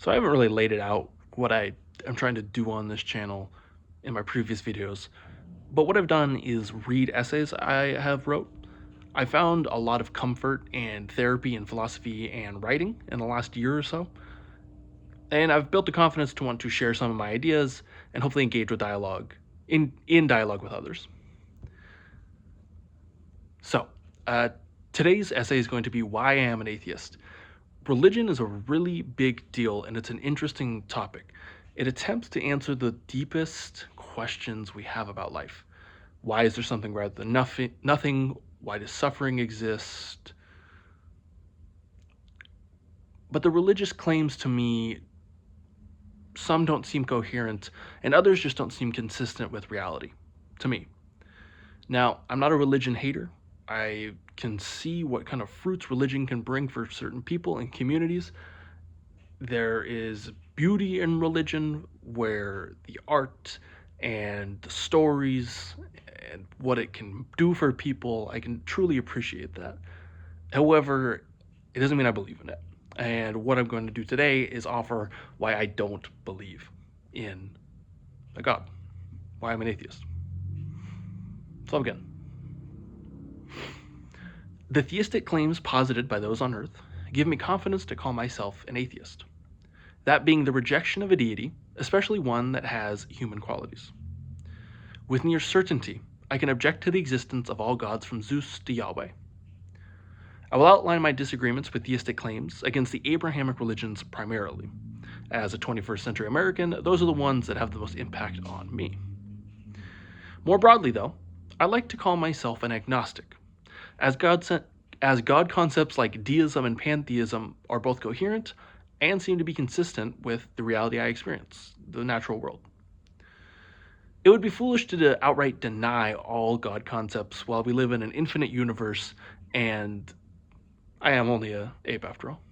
So I haven't really laid it out what I am trying to do on this channel in my previous videos, but what I've done is read essays I have wrote. I found a lot of comfort and therapy and philosophy and writing in the last year or so, and I've built the confidence to want to share some of my ideas and hopefully engage with dialogue in dialogue with others. So, today's essay is going to be why I am an atheist. Religion is a really big deal and it's an interesting topic. It attempts to answer the deepest questions we have about life. Why is there something rather than nothing? Why does suffering exist? But the religious claims to me, some don't seem coherent and others just don't seem consistent with reality, to me. Now, I'm not a religion hater. I can see what kind of fruits religion can bring for certain people and communities. There is beauty in religion where the art and the stories and what it can do for people, I can truly appreciate that. However, it doesn't mean I believe in it. And what I'm going to do today is offer why I don't believe in a God, why I'm an atheist. So I'll begin. The theistic claims posited by those on earth give me confidence to call myself an atheist. That being the rejection of a deity, especially one that has human qualities. With near certainty, I can object to the existence of all gods from Zeus to Yahweh. I will outline my disagreements with theistic claims against the Abrahamic religions primarily. As a 21st century American, those are the ones that have the most impact on me. More broadly, though, I like to call myself an agnostic, as God concepts like deism and pantheism are both coherent and seem to be consistent with the reality I experience, the natural world. It would be foolish to outright deny all God concepts while we live in an infinite universe, and I am only an ape after all.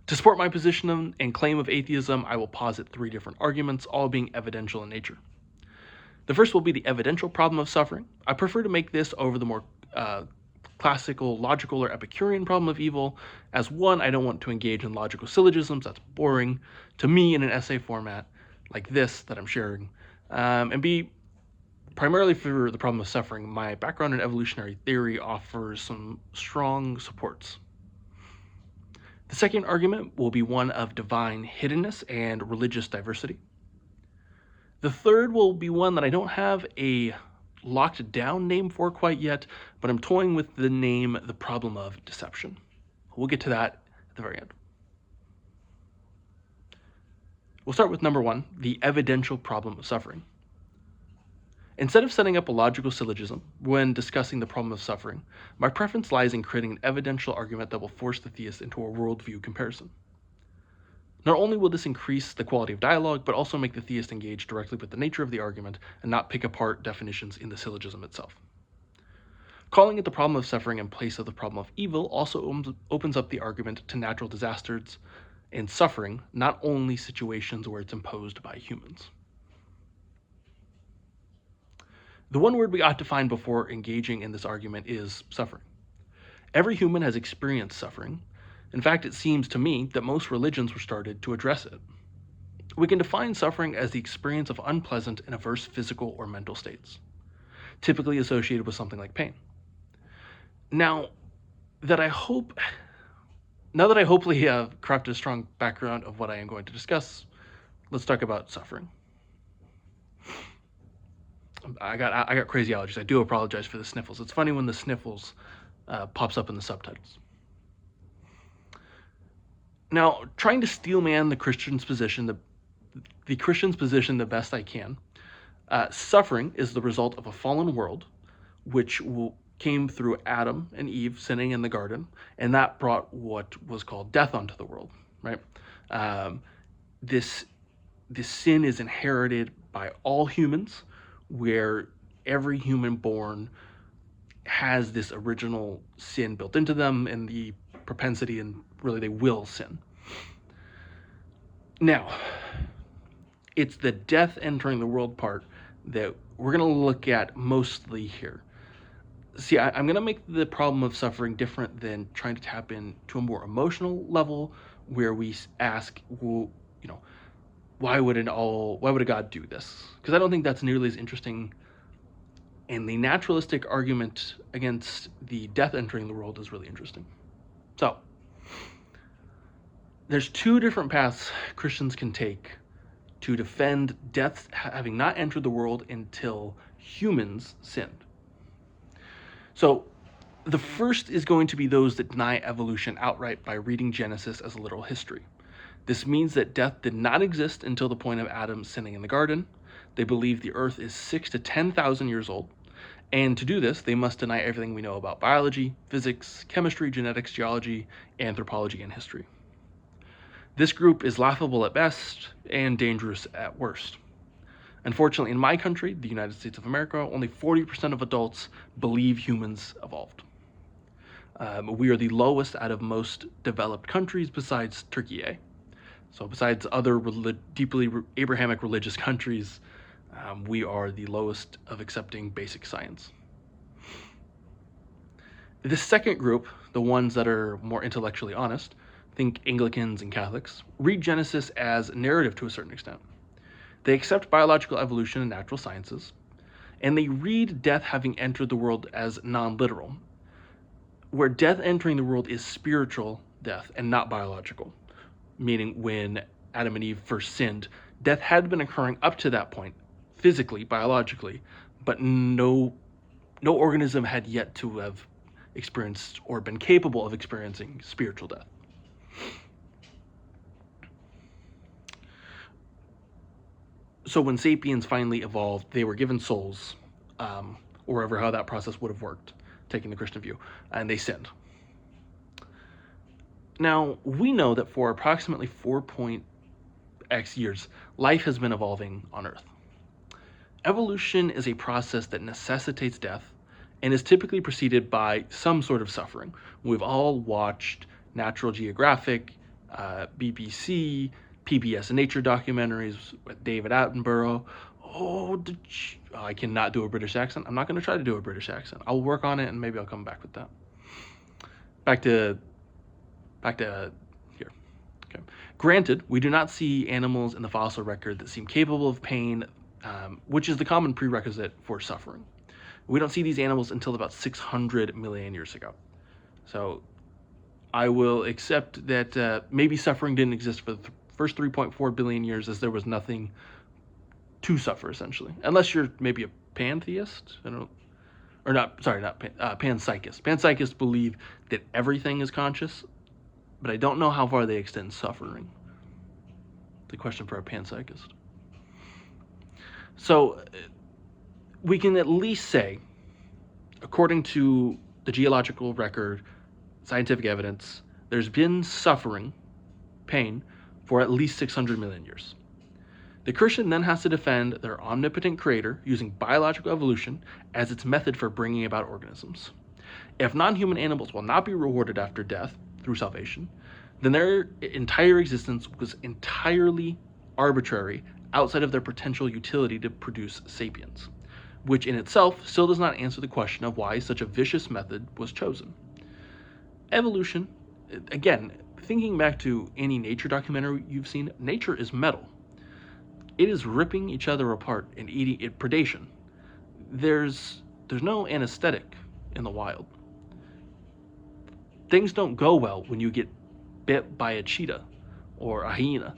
To support my position and claim of atheism, I will posit 3 different arguments, all being evidential in nature. The first will be the evidential problem of suffering. I prefer to make this over the more classical, logical, or Epicurean problem of evil, as one, I don't want to engage in logical syllogisms, that's boring to me in an essay format like this that I'm sharing, and B, primarily for the problem of suffering, my background in evolutionary theory offers some strong supports. The second argument will be one of divine hiddenness and religious diversity. The third will be one that I don't have a locked down name for quite yet, but I'm toying with the name the problem of deception. We'll get to that at the very end. We'll start with number 1, the evidential problem of suffering. Instead of setting up a logical syllogism when discussing the problem of suffering, my preference lies in creating an evidential argument that will force the theist into a worldview comparison. Not only will this increase the quality of dialogue, but also make the theist engage directly with the nature of the argument and not pick apart definitions in the syllogism itself. Calling it the problem of suffering in place of the problem of evil also opens up the argument to natural disasters and suffering, not only situations where it's imposed by humans. The one word we ought to find before engaging in this argument is suffering. Every human has experienced suffering. In fact, it seems to me that most religions were started to address it. We can define suffering as the experience of unpleasant and adverse physical or mental states, typically associated with something like pain. Now that I hopefully have crafted a strong background of what I am going to discuss, let's talk about suffering. I got crazy allergies. I do apologize for the sniffles. It's funny when the sniffles pops up in the subtitles. Now, trying to steelman the Christian's position, the best I can. Suffering is the result of a fallen world, which came through Adam and Eve sinning in the garden, and that brought what was called death onto the world. Right? This sin is inherited by all humans, where every human born has this original sin built into them and the propensity, and really they will sin. Now, it's the death entering the world part that we're going to look at mostly here. See, I'm going to make the problem of suffering different than trying to tap into a more emotional level where we ask, well, you know, why would a God do this? Because I don't think that's nearly as interesting. And the naturalistic argument against the death entering the world is really interesting. So, there's two different paths Christians can take to defend death having not entered the world until humans sinned. So, the first is going to be those that deny evolution outright by reading Genesis as a literal history. This means that death did not exist until the point of Adam sinning in the garden. They believe the earth is 6 to 10,000 years old. And to do this, they must deny everything we know about biology, physics, chemistry, genetics, geology, anthropology, and history. This group is laughable at best and dangerous at worst. Unfortunately, in my country, the United States of America, only 40% of adults believe humans evolved. We are the lowest out of most developed countries besides Turkey. So besides other deeply Abrahamic religious countries, we are the lowest of accepting basic science. The second group, the ones that are more intellectually honest, think Anglicans and Catholics, read Genesis as narrative to a certain extent. They accept biological evolution and natural sciences, and they read death having entered the world as non-literal, where death entering the world is spiritual death and not biological, meaning when Adam and Eve first sinned, death had been occurring up to that point, physically, biologically, but no organism had yet to have experienced or been capable of experiencing spiritual death. So when sapiens finally evolved, they were given souls, or ever how that process would have worked, taking the Christian view, and they sinned. Now, we know that for approximately 4.x years, life has been evolving on Earth. Evolution is a process that necessitates death and is typically preceded by some sort of suffering. We've all watched Natural Geographic, BBC, PBS nature documentaries with David Attenborough. I cannot do a British accent. I'm not going to try to do a British accent. I'll work on it and maybe I'll come back with that. Back to here. Okay. Granted, we do not see animals in the fossil record that seem capable of pain, which is the common prerequisite for suffering. We don't see these animals until about 600 million years ago. So I will accept that maybe suffering didn't exist for the first 3.4 billion years, as there was nothing to suffer, essentially. Unless you're maybe a pantheist, panpsychist. Panpsychists believe that everything is conscious, but I don't know how far they extend suffering. The question for a panpsychist. So we can at least say, according to the geological record, scientific evidence, there's been suffering, pain, for at least 600 million years. The Christian then has to defend their omnipotent creator using biological evolution as its method for bringing about organisms. If non-human animals will not be rewarded after death through salvation, then their entire existence was entirely arbitrary outside of their potential utility to produce sapiens, which in itself still does not answer the question of why such a vicious method was chosen. Evolution, again, thinking back to any nature documentary you've seen, nature is metal. It is ripping each other apart and eating it. Predation. There's no anesthetic in the wild. Things don't go well when you get bit by a cheetah or a hyena.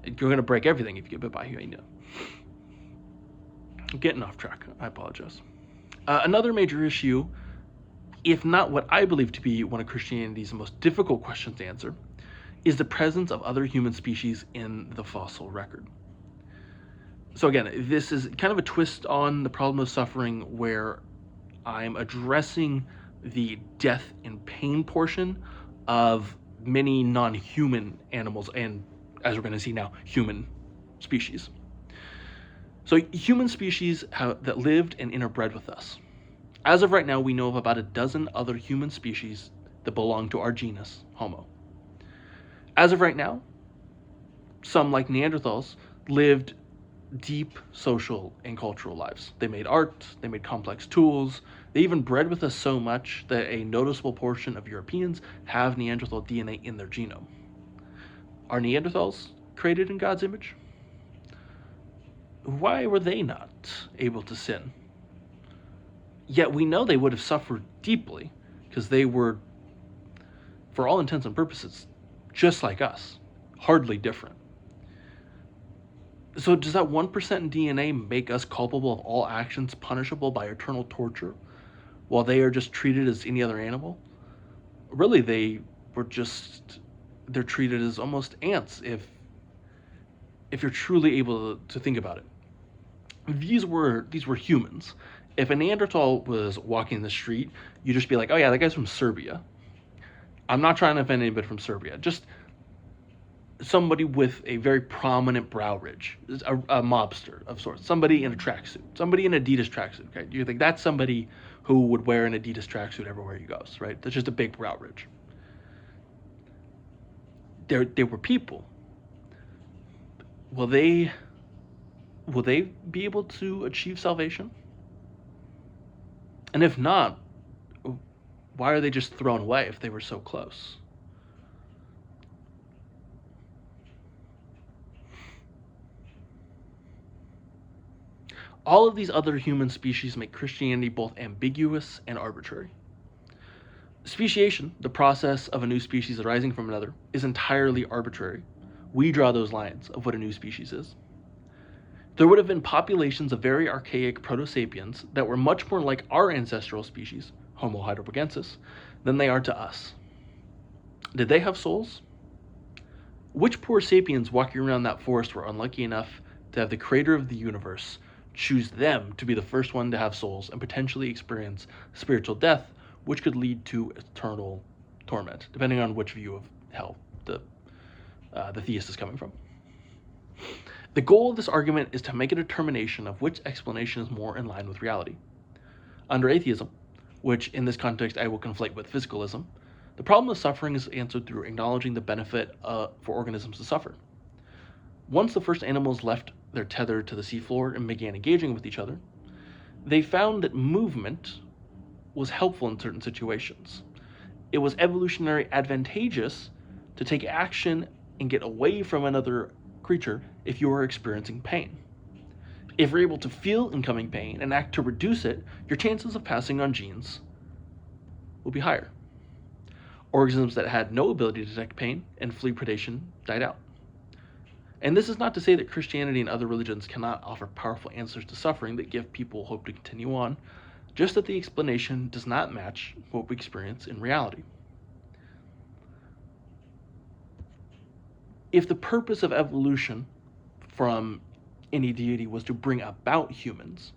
You're going to break everything if you get bit by a hyena. I'm getting off track. I apologize. Another major issue, if not what I believe to be one of Christianity's most difficult questions to answer, is the presence of other human species in the fossil record. So again, this is kind of a twist on the problem of suffering where I'm addressing the death and pain portion of many non-human animals and, as we're going to see now, human species. So human species that lived and interbred with us. As of right now, we know of about a dozen other human species that belong to our genus, Homo. As of right now, some, like Neanderthals, lived deep social and cultural lives. They made art, they made complex tools, they even bred with us so much that a noticeable portion of Europeans have Neanderthal DNA in their genome. Are Neanderthals created in God's image? Why were they not able to sin? Yet we know they would have suffered deeply because they were, for all intents and purposes, just like us, hardly different. So does that 1% in DNA make us culpable of all actions punishable by eternal torture, while they are just treated as any other animal? Really, they're treated as almost ants if you're truly able to think about it. These were humans. If a Neanderthal was walking the street, you'd just be like, oh yeah, that guy's from Serbia. I'm not trying to offend anybody from Serbia. Just somebody with a very prominent brow ridge, a mobster of sorts, somebody in a tracksuit, somebody in an Adidas tracksuit. Okay, you think that's somebody who would wear an Adidas tracksuit everywhere he goes, right? That's just a big brow ridge. They were people. Will they be able to achieve salvation? And if not, why are they just thrown away if they were so close? All of these other human species make Christianity both ambiguous and arbitrary. Speciation, the process of a new species arising from another, is entirely arbitrary. We draw those lines of what a new species is. There would have been populations of very archaic proto-sapiens that were much more like our ancestral species, Homo heidelbergensis, than they are to us. Did they have souls? Which poor sapiens walking around that forest were unlucky enough to have the creator of the universe choose them to be the first one to have souls and potentially experience spiritual death, which could lead to eternal torment, depending on which view of hell the theist is coming from? The goal of this argument is to make a determination of which explanation is more in line with reality. Under atheism, which in this context I will conflate with physicalism, the problem of suffering is answered through acknowledging the benefit for organisms to suffer. Once the first animals left their tether to the seafloor and began engaging with each other, they found that movement was helpful in certain situations. It was evolutionarily advantageous to take action and get away from another creature if you are experiencing pain. If you're able to feel incoming pain and act to reduce it, your chances of passing on genes will be higher. Organisms that had no ability to detect pain and flee predation died out. And this is not to say that Christianity and other religions cannot offer powerful answers to suffering that give people hope to continue on, just that the explanation does not match what we experience in reality. If the purpose of evolution from any deity was to bring about humans,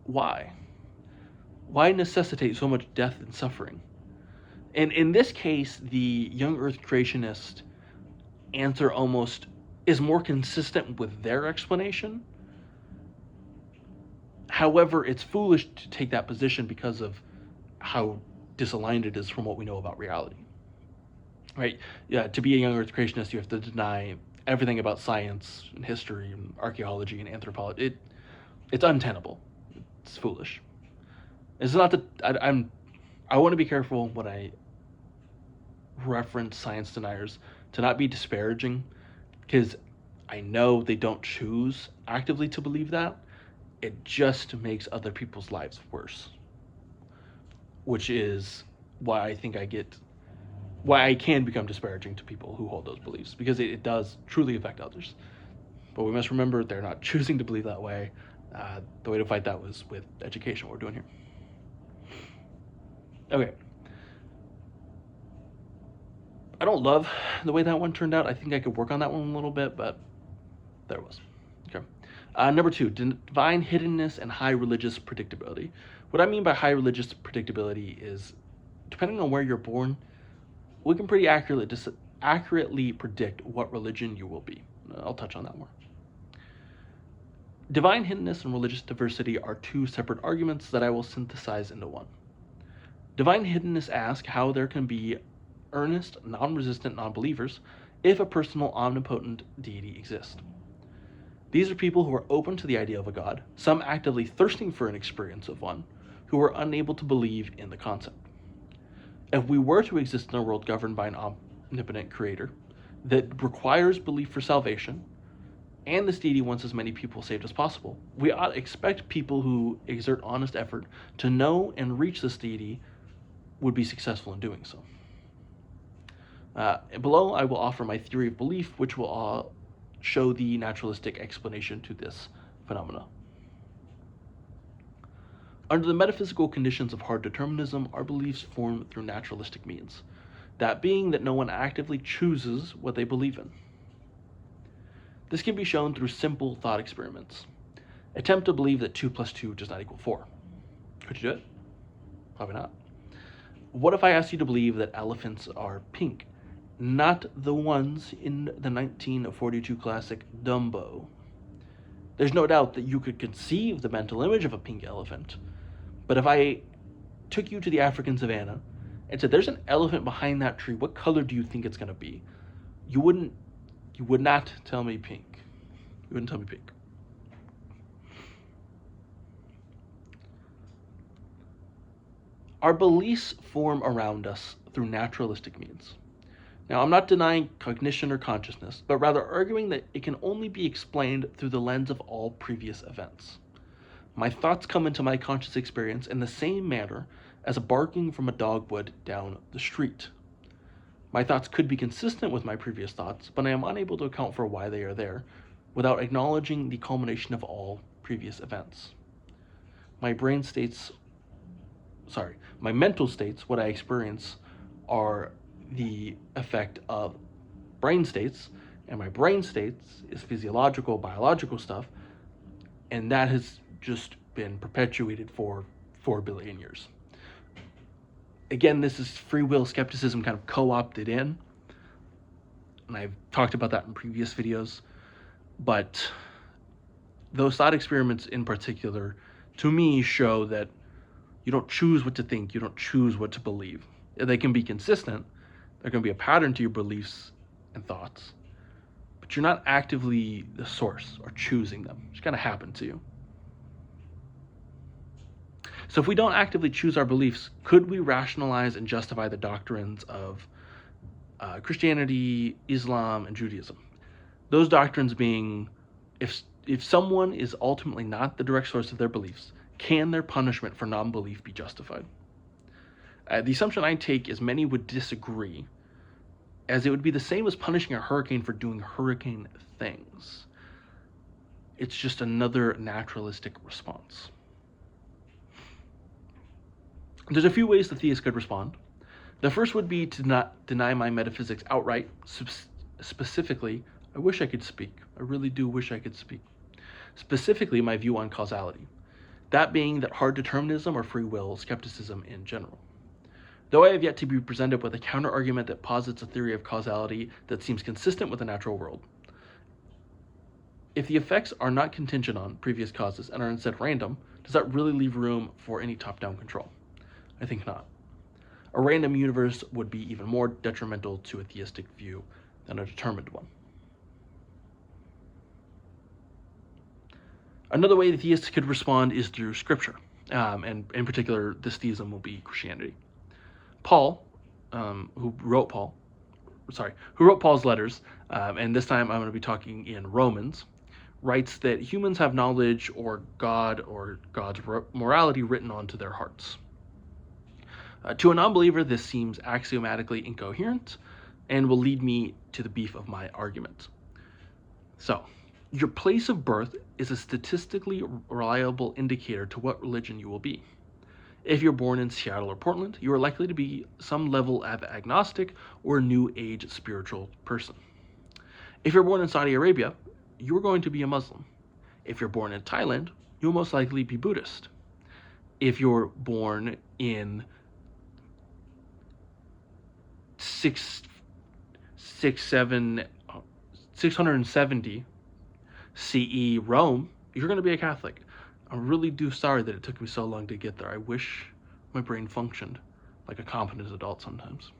why? Why necessitate so much death and suffering? And in this case, the young earth creationist answer almost is more consistent with their explanation. However, it's foolish to take that position because of how disaligned it is from what we know about reality. Right? Yeah, to be a young earth creationist, you have to deny everything about science and history and archaeology and anthropology. It's untenable. It's foolish. It's not that I want to be careful when I reference science deniers to not be disparaging, because I know they don't choose actively to believe that. It just makes other people's lives worse, which is why I think why I can become disparaging to people who hold those beliefs, because it does truly affect others. But we must remember they're not choosing to believe that way. The way to fight that was with education, what we're doing here. Okay. I don't love the way that one turned out. I think I could work on that one a little bit, but there it was. Okay. Number 2, divine hiddenness and high religious predictability. What I mean by high religious predictability is, depending on where you're born, we can pretty accurately predict what religion you will be. I'll touch on that more. Divine hiddenness and religious diversity are two separate arguments that I will synthesize into one. Divine hiddenness asks how there can be earnest, non-resistant non-believers if a personal omnipotent deity exists. These are people who are open to the idea of a god, some actively thirsting for an experience of one, who are unable to believe in the concept. If we were to exist in a world governed by an omnipotent creator that requires belief for salvation, and this deity wants as many people saved as possible, we ought to expect people who exert honest effort to know and reach this deity would be successful in doing so. Below, I will offer my theory of belief, which will show the naturalistic explanation to this phenomena. Under the metaphysical conditions of hard determinism, our beliefs form through naturalistic means, that being that no one actively chooses what they believe in. This can be shown through simple thought experiments. Attempt to believe that 2 plus 2 does not equal 4. Could you do it? Probably not. What if I asked you to believe that elephants are pink, not the ones in the 1942 classic Dumbo? There's no doubt that you could conceive the mental image of a pink elephant, but if I took you to the African savannah and said, there's an elephant behind that tree, what color do you think it's going to be? You would not tell me pink. You wouldn't tell me pink. Our beliefs form around us through naturalistic means. Now, I'm not denying cognition or consciousness, but rather arguing that it can only be explained through the lens of all previous events. My thoughts come into my conscious experience in the same manner as a barking from a dog would down the street. My thoughts could be consistent with my previous thoughts, but I am unable to account for why they are there without acknowledging the culmination of all previous events. My mental states, what I experience, are the effect of brain states, and my brain states is physiological, biological stuff, and that has just been perpetuated for 4 billion years. Again, this is free will skepticism kind of co-opted in, and I've talked about that in previous videos, but those thought experiments in particular, to me, show that you don't choose what to think, you don't choose what to believe. They can be consistent, there can be a pattern to your beliefs and thoughts, but you're not actively the source or choosing them. It's going to happen to you. So if we don't actively choose our beliefs, could we rationalize and justify the doctrines of Christianity, Islam, and Judaism? Those doctrines being, if someone is ultimately not the direct source of their beliefs, can their punishment for non-belief be justified? The assumption I take is many would disagree, as it would be the same as punishing a hurricane for doing hurricane things. It's just another naturalistic response. There's a few ways the theist could respond. The first would be to not deny my metaphysics outright. Specifically, I wish I could speak. I really do wish I could speak. Specifically, my view on causality. That being that hard determinism or free will skepticism in general. Though I have yet to be presented with a counter-argument that posits a theory of causality that seems consistent with the natural world. If the effects are not contingent on previous causes and are instead random, does that really leave room for any top-down control? I think not. A random universe would be even more detrimental to a theistic view than a determined one. Another way the theists could respond is through scripture, and in particular, this theism will be Christianity. Paul, who wrote Paul's letters, and this time I'm going to be talking in Romans, writes that humans have knowledge or God's morality written onto their hearts. To a non-believer, this seems axiomatically incoherent and will lead me to the beef of my argument. So, your place of birth is a statistically reliable indicator to what religion you will be. If you're born in Seattle or Portland, you are likely to be some level of agnostic or New Age spiritual person. If you're born in Saudi Arabia, you're going to be a Muslim. If you're born in Thailand, you'll most likely be Buddhist. If you're born in 670 CE Rome, you're going to be a Catholic. I'm really sorry that it took me so long to get there. I wish my brain functioned like a competent adult sometimes.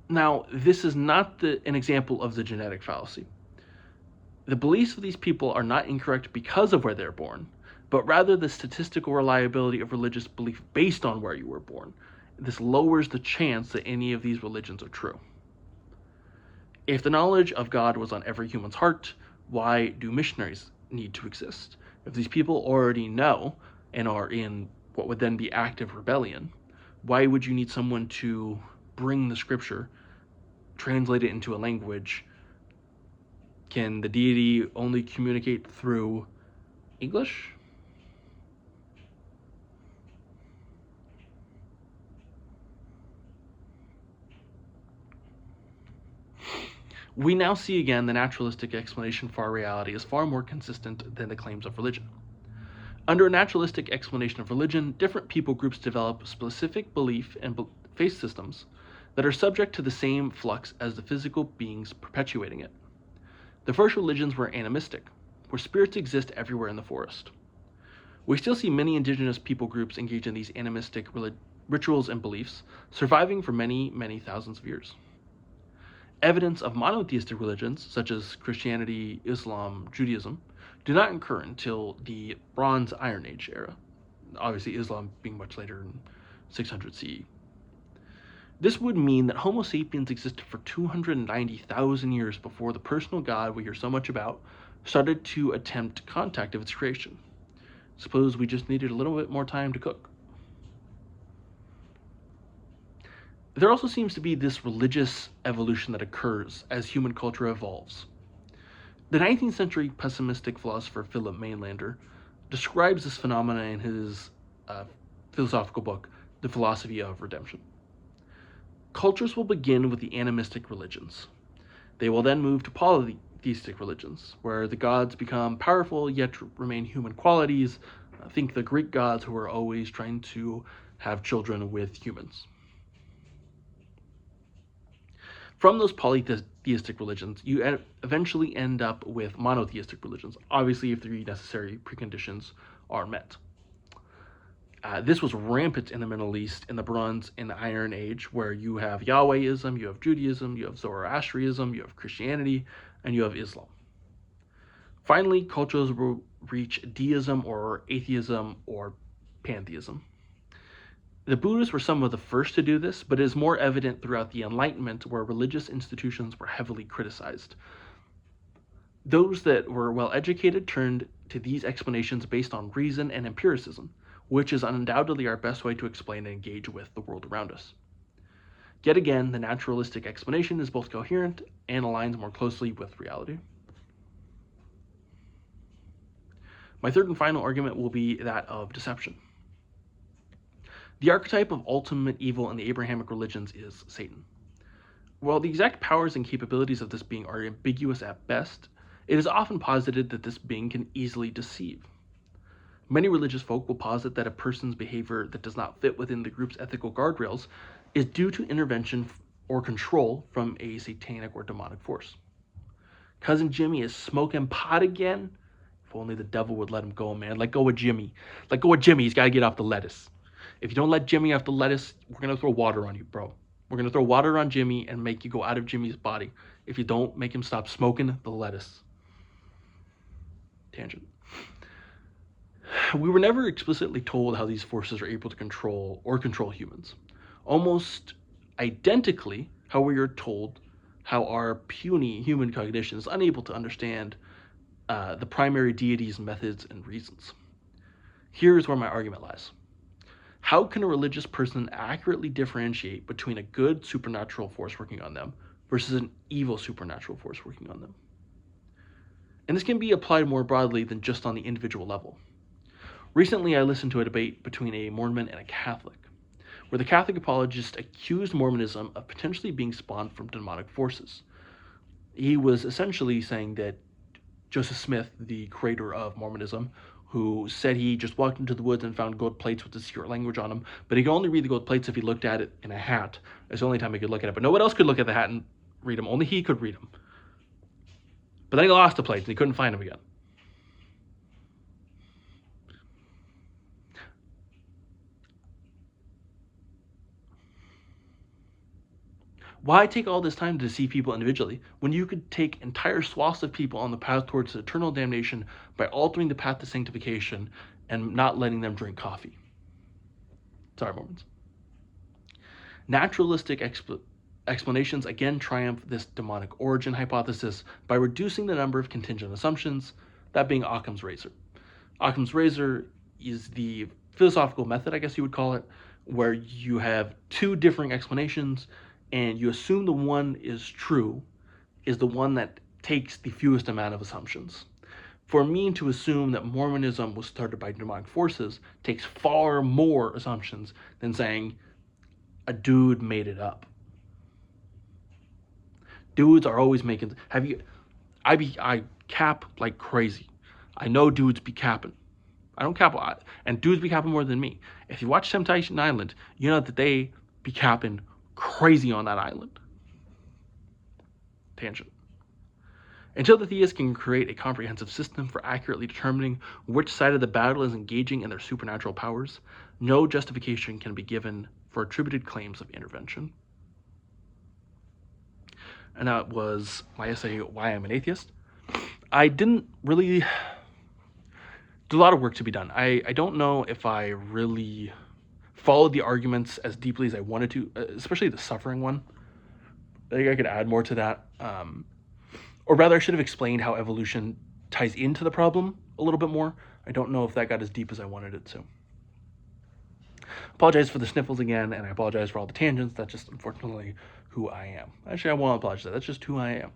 Now, this is not an example of the genetic fallacy. The beliefs of these people are not incorrect because of where they're born, but rather the statistical reliability of religious belief based on where you were born. This lowers the chance that any of these religions are true. If the knowledge of God was on every human's heart, why do missionaries need to exist? If these people already know and are in what would then be active rebellion, why would you need someone to bring the scripture, translate it into a language? Can the deity only communicate through English? We now see again the naturalistic explanation for our reality is far more consistent than the claims of religion. Under a naturalistic explanation of religion, different people groups develop specific belief and faith systems that are subject to the same flux as the physical beings perpetuating it. The first religions were animistic, where spirits exist everywhere in the forest. We still see many indigenous people groups engage in these animistic rituals and beliefs, surviving for many, many thousands of years. Evidence of monotheistic religions, such as Christianity, Islam, Judaism, do not occur until the Bronze Iron Age era, obviously Islam being much later in 600 CE. This would mean that Homo sapiens existed for 290,000 years before the personal God we hear so much about started to attempt contact of its creation. Suppose we just needed a little bit more time to cook. There also seems to be this religious evolution that occurs as human culture evolves. The 19th century pessimistic philosopher Philip Mainlander describes this phenomena in his philosophical book, The Philosophy of Redemption. Cultures will begin with the animistic religions. They will then move to polytheistic religions, where the gods become powerful yet remain human qualities. Think the Greek gods who are always trying to have children with humans. From those polytheistic religions, you eventually end up with monotheistic religions, obviously if the necessary preconditions are met. This was rampant in the Middle East in the Bronze and Iron Age, where you have Yahwehism, you have Judaism, you have Zoroastrianism, you have Christianity, and you have Islam. Finally, cultures will reach deism or atheism or pantheism. The Buddhists were some of the first to do this, but it is more evident throughout the Enlightenment, where religious institutions were heavily criticized. Those that were well educated turned to these explanations based on reason and empiricism, which is undoubtedly our best way to explain and engage with the world around us. Yet again, the naturalistic explanation is both coherent and aligns more closely with reality. My third and final argument will be that of deception. The archetype of ultimate evil in the Abrahamic religions is Satan. While the exact powers and capabilities of this being are ambiguous at best, it is often posited that this being can easily deceive. Many religious folk will posit that a person's behavior that does not fit within the group's ethical guardrails is due to intervention or control from a satanic or demonic force. Cousin Jimmy is smoking pot again? If only the devil would let him go, man. Let go of Jimmy. Let go of Jimmy. He's got to get off the lettuce. If you don't let Jimmy off the lettuce, we're going to throw water on you, bro. We're going to throw water on Jimmy and make you go out of Jimmy's body if you don't make him stop smoking the lettuce. Tangent. We were never explicitly told how these forces are able to control humans. Almost identically, how we are told how our puny human cognition is unable to understand the primary deity's methods and reasons. Here is where my argument lies. How can a religious person accurately differentiate between a good supernatural force working on them versus an evil supernatural force working on them? And this can be applied more broadly than just on the individual level. Recently, I listened to a debate between a Mormon and a Catholic, where the Catholic apologist accused Mormonism of potentially being spawned from demonic forces. He was essentially saying that Joseph Smith, the creator of Mormonism, who said he just walked into the woods and found gold plates with the secret language on them, but he could only read the gold plates if he looked at it in a hat. It's the only time he could look at it, but no one else could look at the hat and read them. Only he could read them. But then he lost the plates and he couldn't find them again. Why take all this time to deceive people individually when you could take entire swaths of people on the path towards eternal damnation by altering the path to sanctification and not letting them drink coffee? Sorry, Mormons. Naturalistic explanations again triumph this demonic origin hypothesis by reducing the number of contingent assumptions, that being Occam's razor. Occam's razor is the philosophical method, I guess you would call it, where you have two differing explanations and you assume the one is true is the one that takes the fewest amount of assumptions. For me to assume that Mormonism was started by demonic forces takes far more assumptions than saying a dude made it up. Dudes are always making. I cap like crazy. I know dudes be capping. I don't cap a lot, and dudes be capping more than me. If you watch Temptation Island, you know that they be capping crazy on that island. Tangent. Until the theists can create a comprehensive system for accurately determining which side of the battle is engaging in their supernatural powers, no justification can be given for attributed claims of intervention. And that was my essay, Why I'm an Atheist. I didn't really do a lot of work to be done. I don't know if I really followed the arguments as deeply as I wanted to, especially the suffering one. I think I could add more to that. Or rather, I should have explained how evolution ties into the problem a little bit more. I don't know if that got as deep as I wanted it to. Apologize for the sniffles again, and I apologize for all the tangents. That's just unfortunately who I am. Actually, I won't apologize. That's just who I am.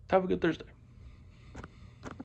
Have a good Thursday.